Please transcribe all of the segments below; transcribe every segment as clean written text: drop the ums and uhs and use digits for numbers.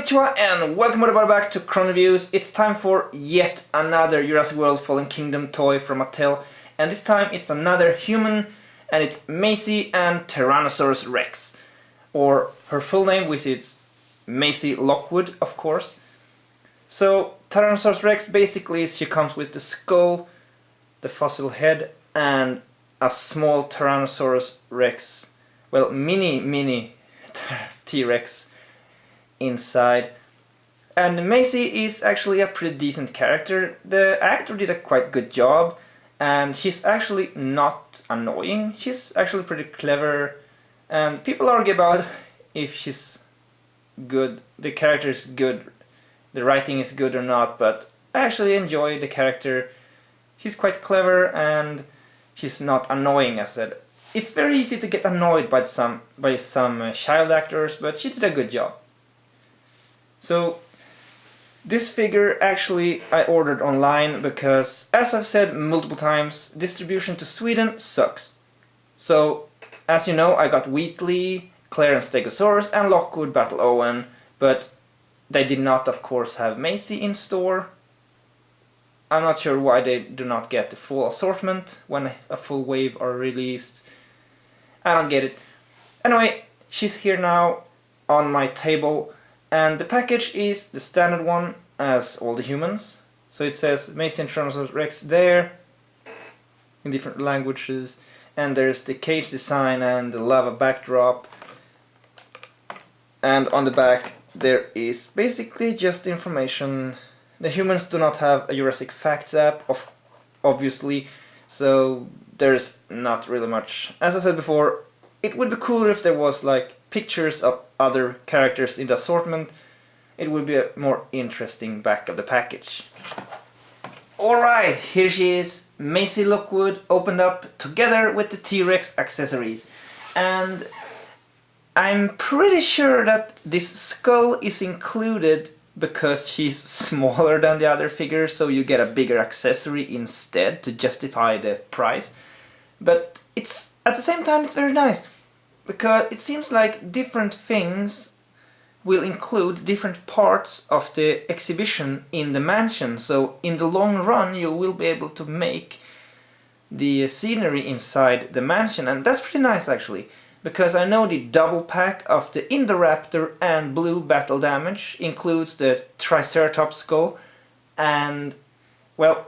Konnichiwa and welcome everybody back to Chrono Reviews. It's time for yet another Jurassic World Fallen Kingdom toy from Mattel, and this time it's another human, and it's Maisie and Tyrannosaurus Rex, or her full name, which is Maisie Lockwood, of course. So Tyrannosaurus Rex basically she comes with the skull, the fossil head, and a small Tyrannosaurus Rex, well, mini T-Rex inside. And Maisie is actually a pretty decent character. The actor did a quite good job, and she's actually not annoying. She's actually pretty clever, and people argue about if she's good, the character is good, the writing is good or not, but I actually enjoy the character. She's quite clever and she's not annoying, as I said. It's very easy to get annoyed by some child actors, but she did a good job. So this figure actually I ordered online because, as I've said multiple times, distribution to Sweden sucks. So as you know, I got Wheatley, Clarence Stegosaurus and Lockwood Battle Owen, but they did not of course have Maisie in store. I'm not sure why they do not get the full assortment when a full wave are released. I don't get it. Anyway, she's here now on my table, and the package is the standard one as all the humans. So it says Maisie and Tyrannosaurus Rex there in different languages, and there's the cage design and the lava backdrop, and on the back there is basically just information. The humans do not have a Jurassic Facts app, obviously, so there's not really much. As I said before, it would be cooler if there was like pictures of other characters in the assortment. It would be a more interesting back of the package. Alright, here she is, Maisie Lockwood, opened up together with the T-Rex accessories. And I'm pretty sure that this skull is included because she's smaller than the other figures, so you get a bigger accessory instead to justify the price. But it's at the same time it's very nice, because it seems like different things will include different parts of the exhibition in the mansion, so in the long run you will be able to make the scenery inside the mansion, and that's pretty nice actually. Because I know the double pack of the Indoraptor and Blue Battle Damage includes the Triceratops skull, and well,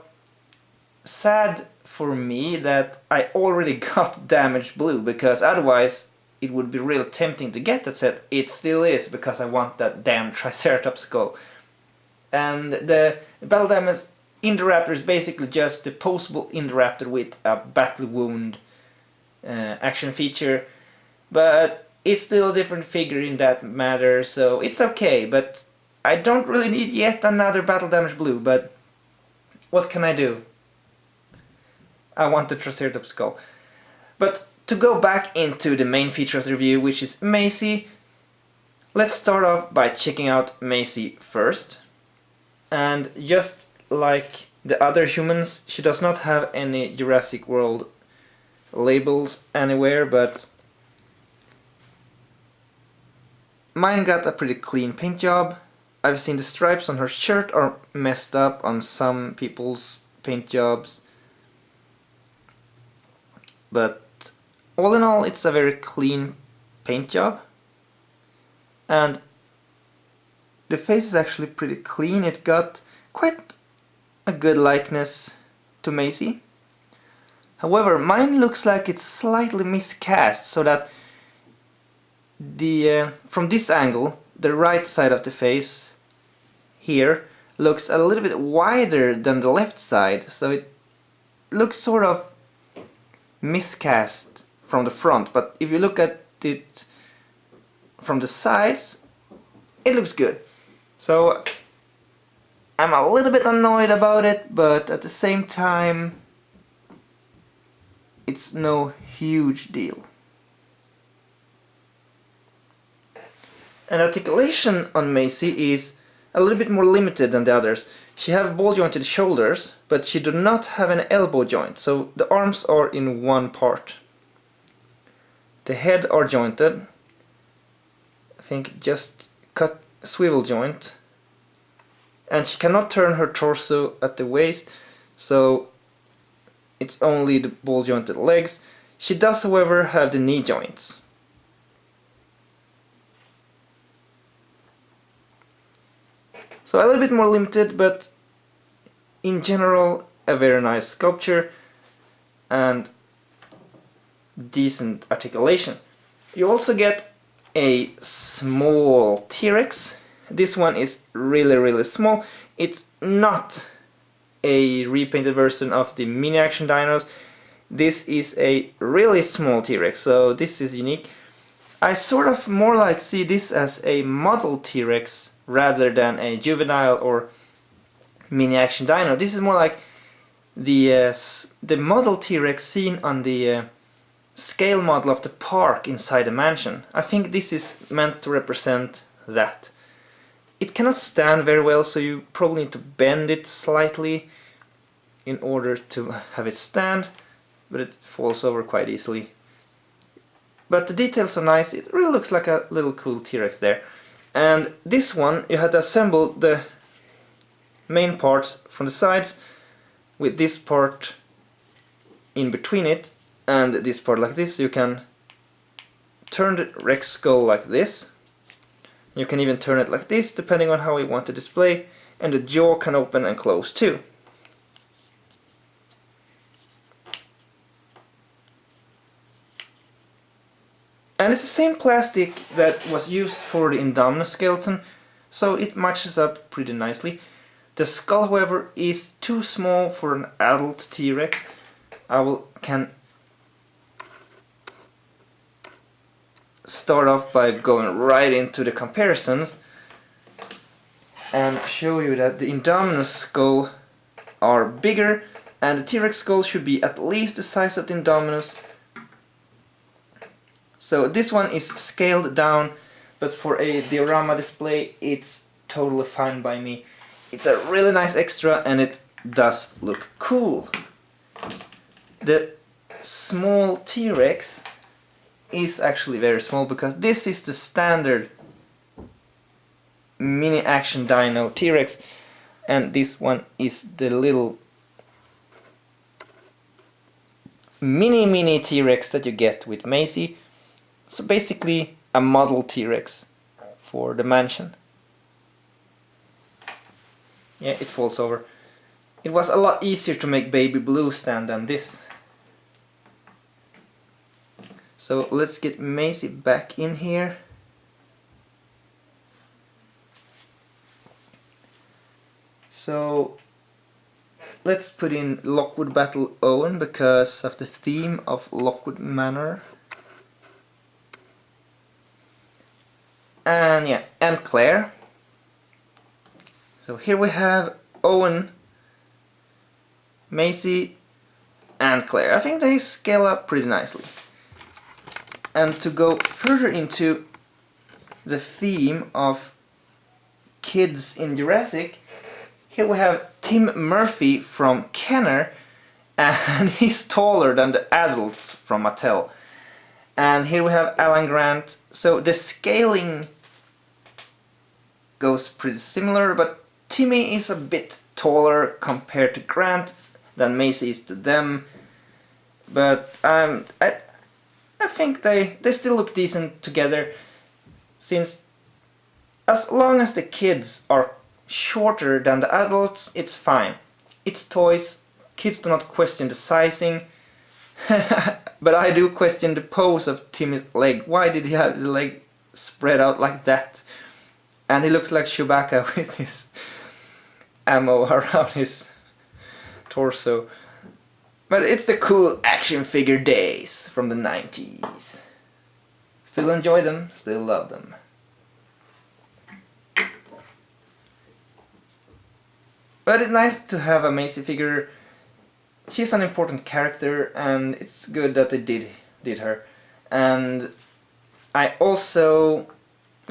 sad for me that I already got Damaged Blue, because otherwise it would be real tempting to get that set. It still is, because I want that damn Triceratops skull. And the Battle Damage Indoraptor is basically just the poseable Indoraptor with a battle wound action feature. But it's still a different figure in that matter, so it's okay. But I don't really need yet another Battle Damage Blue, but what can I do? I want the Triceratops skull. But to go back into the main feature of the review, which is Maisie, let's start off by checking out Maisie first. And just like the other humans, she does not have any Jurassic World labels anywhere, but mine got a pretty clean paint job. I've seen the stripes on her shirt are messed up on some people's paint jobs, but all in all it's a very clean paint job. And the face is actually pretty clean. It got quite a good likeness to Maisie. However, mine looks like it's slightly miscast, so that from this angle, the right side of the face here looks a little bit wider than the left side, so it looks sort of miscast from the front, but if you look at it from the sides, it looks good. So I'm a little bit annoyed about it, but at the same time it's no huge deal. And articulation on Maisie is a little bit more limited than the others. She has ball jointed shoulders, but she does not have an elbow joint, so the arms are in one part. The head are jointed, I think just cut swivel joint, and she cannot turn her torso at the waist, so it's only the ball jointed legs. She does, however, have the knee joints. So a little bit more limited, but in general a very nice sculpture and decent articulation. You also get a small T-Rex. This one is really small. It's not a repainted version of the mini action dinos. This is a really small T-Rex, so this is unique. I sort of more like see this as a model T-Rex rather than a juvenile or mini action dino. This is more like the model T-Rex seen on the scale model of the park inside the mansion. I think this is meant to represent that. It cannot stand very well, so you probably need to bend it slightly in order to have it stand, but it falls over quite easily. But the details are nice. It really looks like a little cool T-Rex there. And this one, you had to assemble the main parts from the sides with this part in between it and this part like this. You can turn the Rex skull like this. You can even turn it like this depending on how you want to display, and the jaw can open and close too. And it's the same plastic that was used for the Indominus skeleton, so it matches up pretty nicely. The skull, however, is too small for an adult T-Rex. Can start off by going right into the comparisons and show you that the Indominus skull are bigger, and the T-Rex skull should be at least the size of the Indominus. So this one is scaled down, but for a diorama display it's totally fine by me. It's a really nice extra and it does look cool. The small T-Rex is actually very small because this is the standard mini action dino T-Rex, and this one is the little mini T-Rex that you get with Maisie. So basically a model T-Rex for the mansion. Yeah, it falls over. It was a lot easier to make Baby Blue stand than this. So let's get Maisie back in here. So let's put in Lockwood Battle Owen because of the theme of Lockwood Manor. And yeah, and Claire. So here we have Owen, Maisie, and Claire. I think they scale up pretty nicely. And to go further into the theme of kids in Jurassic, here we have Tim Murphy from Kenner, and he's taller than the adults from Mattel. And here we have Alan Grant. So the scaling goes pretty similar, but Timmy is a bit taller compared to Grant than Maisie is to them. But I think they still look decent together, since as long as the kids are shorter than the adults, it's fine. It's toys. Kids do not question the sizing. But I do question the pose of Timmy's leg. Why did he have the leg spread out like that? And he looks like Chewbacca with his ammo around his torso. But it's the cool action figure days from the 90s. Still enjoy them, still love them. But it's nice to have a Maisie figure. She's an important character, and it's good that they did her. And I also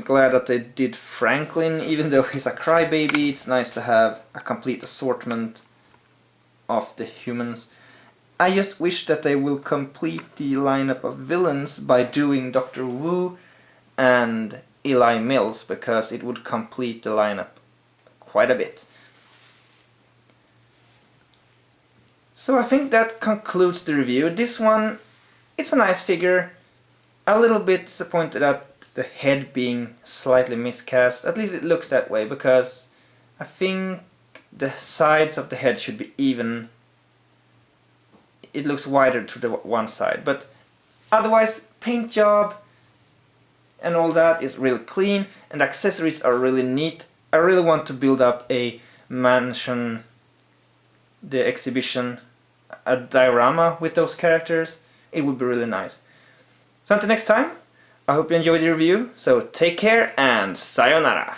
glad that they did Franklin, even though he's a crybaby. It's nice to have a complete assortment of the humans. I just wish that they will complete the lineup of villains by doing Dr. Wu and Eli Mills, because it would complete the lineup quite a bit. So I think that concludes the review. This one, it's a nice figure. A little bit disappointed at the head being slightly miscast. At least it looks that way, because I think the sides of the head should be even. It looks wider to the one side, but otherwise paint job and all that is really clean, and the accessories are really neat. I really want to build up a mansion, the exhibition, a diorama with those characters. It would be really nice. So until next time, I hope you enjoyed the review, so take care and sayonara!